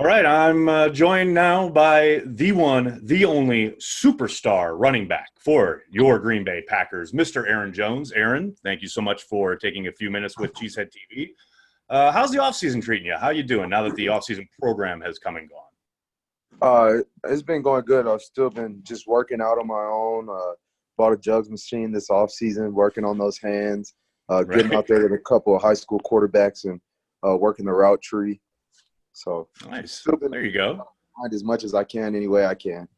All right, I'm joined now by the one, the only superstar running back for your Green Bay Packers, Mr. Aaron Jones. Aaron, thank you so much for taking a few minutes with Cheesehead TV. How's the offseason treating you? How you doing now that the offseason program has come and gone? It's been going good. I've still been just working out on my own. Bought a jugs machine this off season, working on those hands, getting out Right. there with a couple of high school quarterbacks and working the route tree. So Nice. still been There you go. behind as much as I can any way I can.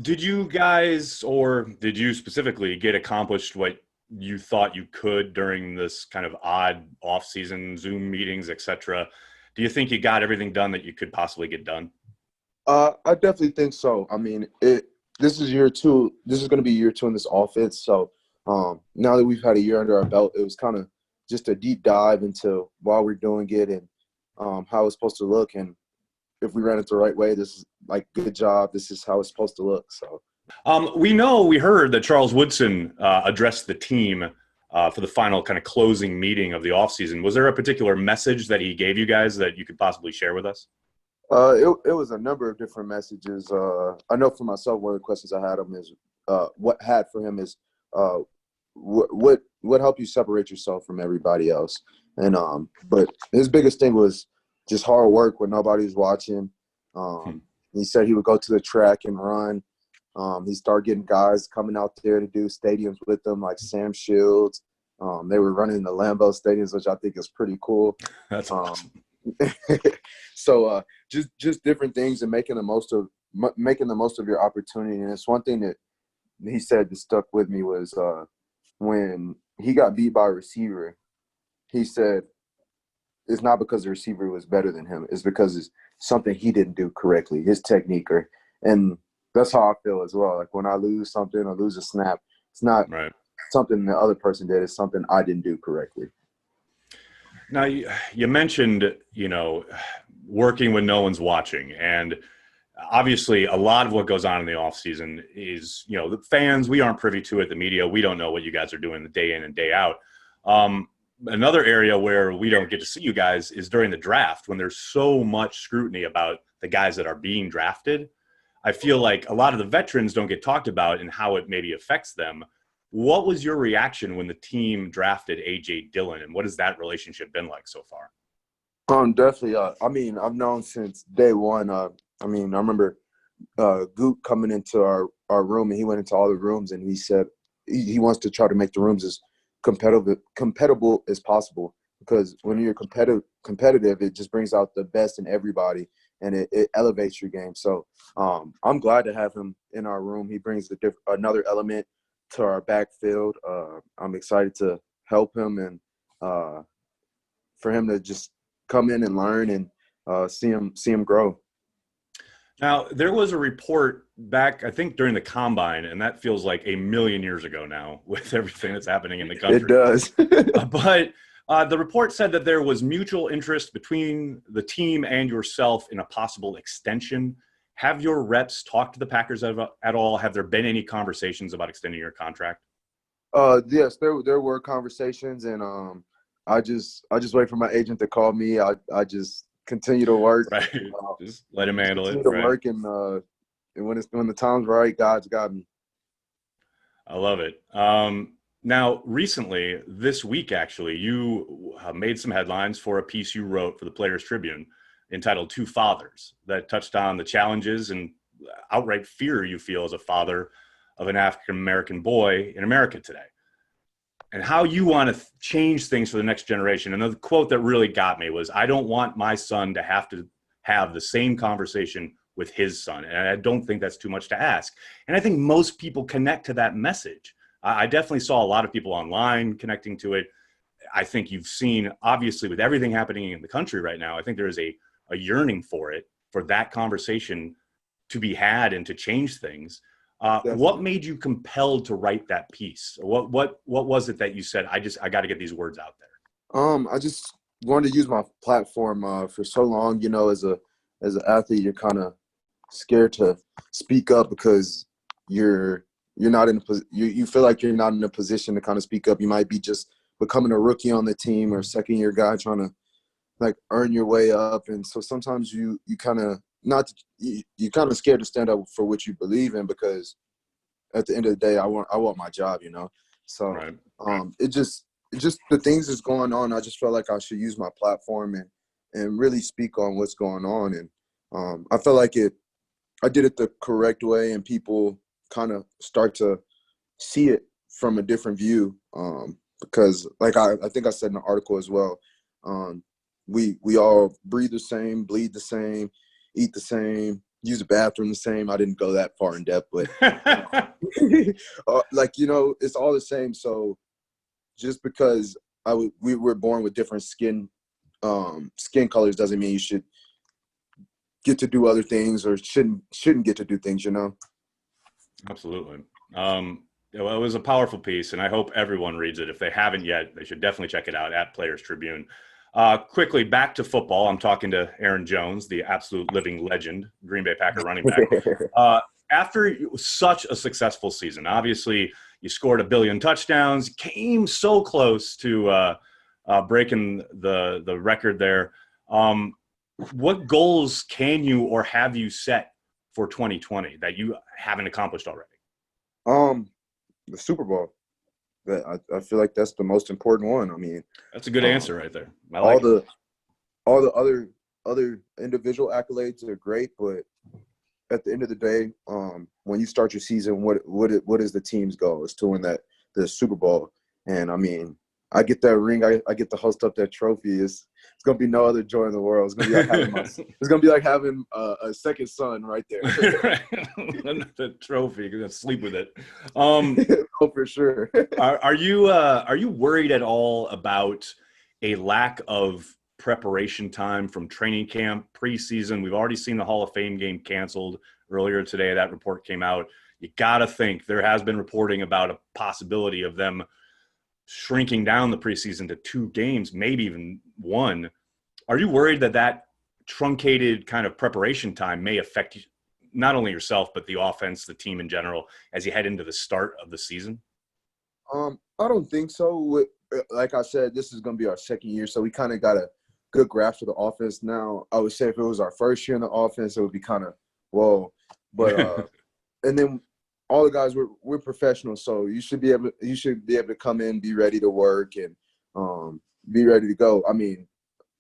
Did you guys, or did you specifically get accomplished what you thought you could during this kind of odd off-season Zoom meetings, etc.? Do you think you got everything done that you could possibly get done? I definitely think so. I mean, this is year two. This is going to be year two in this offense. So now that we've had a year under our belt, it was kind of just a deep dive into why we're doing it and how it's supposed to look. And if we ran it the right way, this is like, good job. This is how it's supposed to look. So We heard that Charles Woodson addressed the team for the final kind of closing meeting of the offseason. Was there a particular message that he gave you guys that you could possibly share with us? it was a number of different messages. I know for myself, one of the questions I had him is what helped you separate yourself from everybody else? And but his biggest thing was just hard work when nobody's watching. He said he would go to the track and run. He started getting guys coming out there to do stadiums with them, like Sam Shields. They were running the Lambeau stadiums, which I think is pretty cool. That's awesome. So just different things and making the most of your opportunity. And it's one thing that he said that stuck with me was when he got beat by a receiver, he said it's not because the receiver was better than him. It's because it's something he didn't do correctly, his technique. And that's how I feel as well. Like when I lose something or lose a snap, it's not Right. something the other person did. It's something I didn't do correctly. Now, you mentioned, working when no one's watching. And obviously, a lot of what goes on in the offseason is, the fans, we aren't privy to it, the media, we don't know what you guys are doing the day in and day out. Another area where we don't get to see you guys is during the draft when there's so much scrutiny about the guys that are being drafted. I feel like a lot of the veterans don't get talked about and how it maybe affects them. What was your reaction when the team drafted A.J. Dillon, and what has that relationship been like so far? Definitely. I mean, I've known since day one. I remember Goot coming into our room, and he went into all the rooms, and he said he wants to try to make the rooms as compatible as possible, because when you're competitive, it just brings out the best in everybody, and it elevates your game. So I'm glad to have him in our room. He brings another element to our backfield. I'm excited to help him and for him to just come in and learn and see him grow. Now, there was a report back, I think, during the Combine, and that feels like a million years ago now with everything that's happening in the country. It does. But the report said that there was mutual interest between the team and yourself in a possible extension. Have your reps talked to the Packers at all? Have there been any conversations about extending your contract? Yes, there were conversations, and I just wait for my agent to call me. I just continue to work. Right. Just let him handle it. Continue to right. work, and when the time's right, God's got me. I love it. Now, recently, this week, actually, you made some headlines for a piece you wrote for the Players Tribune entitled Two Fathers, that touched on the challenges and outright fear you feel as a father of an African-American boy in America today, and how you want to change things for the next generation. And the quote that really got me was, I don't want my son to have the same conversation with his son. And I don't think that's too much to ask. And I think most people connect to that message. I definitely saw a lot of people online connecting to it. I think you've seen, obviously, with everything happening in the country right now, I think there is a yearning for that conversation to be had and to change things. What made you compelled to write that piece? What was it that you said, I got to get these words out there? I just wanted to use my platform for so long. As an athlete, you're kind of scared to speak up because you're not you feel like you're not in a position to kind of speak up. You might be just becoming a rookie on the team or second year guy trying to like earn your way up, and so sometimes you kind of not you kind of scared to stand up for what you believe in, because at the end of the day, I want my job, you know. So Right. it just the things that's going on. I just felt like I should use my platform and really speak on what's going on, and I felt like I did it the correct way, and people kind of start to see it from a different view. Because like I think I said in the article as well, we all breathe the same, bleed the same, eat the same, use the bathroom the same. I didn't go that far in depth, but like, you know, it's all the same. So just because we were born with different skin colors doesn't mean you should get to do other things, or shouldn't get to do things, you know. Absolutely. Well, it was a powerful piece, and I hope everyone reads it. If they haven't yet, they should definitely check it out at Players Tribune. Quickly, back to football. I'm talking to Aaron Jones, the absolute living legend, Green Bay Packer running back. After such a successful season, obviously you scored 1 billion touchdowns, came so close to breaking the record there. What goals can you or have you set for 2020 that you haven't accomplished already? The Super Bowl. I feel like that's the most important one. I mean, That's a good answer right there. I all like the all the other individual accolades are great, but at the end of the day, when you start your season, what is the team's goal? Is to win the Super Bowl. And I mean, I get that ring, I get to host up that trophy. It's gonna be no other joy in the world. It's gonna be like having a second son right there. The trophy. You're gonna sleep with it. Oh, for sure. Are you worried at all about a lack of preparation time from training camp, preseason? We've already seen the Hall of Fame game canceled earlier today. That report came out. You got to think there has been reporting about a possibility of them shrinking down the preseason to 2 games, maybe even 1. Are you worried that truncated kind of preparation time may affect not only yourself, but the offense, the team in general, as you head into the start of the season? I don't think so. Like I said, this is going to be our second year, so we kind of got a good grasp of the offense now. I would say if it was our first year in the offense, it would be kind of whoa. But and then all the guys, we're professionals, so you should be able to come in, be ready to work, and be ready to go. I mean,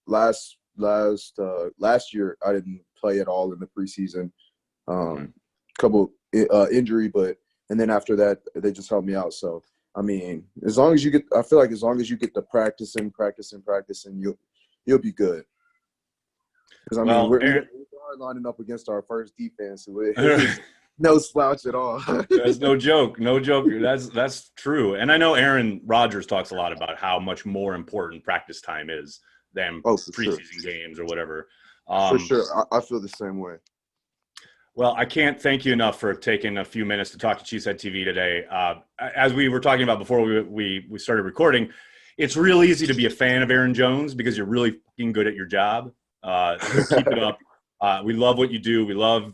last year I didn't play at all in the preseason. Couple injury, and then after that they just helped me out. So I mean, I feel like as long as you get to practicing, you'll be good. Because I mean, we're lining up against our first defense. No slouch at all. That's no joke. No joke. That's true. And I know Aaron Rodgers talks a lot about how much more important practice time is than preseason games or whatever. For sure. I feel the same way. Well, I can't thank you enough for taking a few minutes to talk to Cheesehead TV today. As we were talking about before we started recording, it's real easy to be a fan of Aaron Jones because you're really fucking good at your job. Keep it up. We love what you do. We love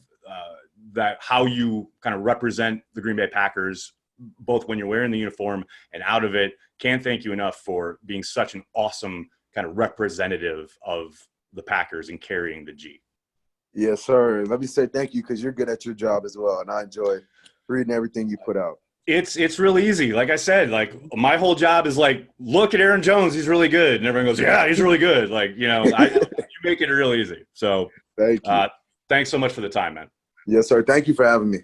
that how you kind of represent the Green Bay Packers, both when you're wearing the uniform and out of it. Can't thank you enough for being such an awesome kind of representative of the Packers and carrying the G. Yes, sir. Let me say thank you because you're good at your job as well, and I enjoy reading everything you put out. It's really easy. Like I said, like my whole job is like, look at Aaron Jones, he's really good, and everyone goes, yeah, he's really good. Like, you know, you make it real easy. So, thank you. Thanks so much for the time, man. Yes, sir. Thank you for having me.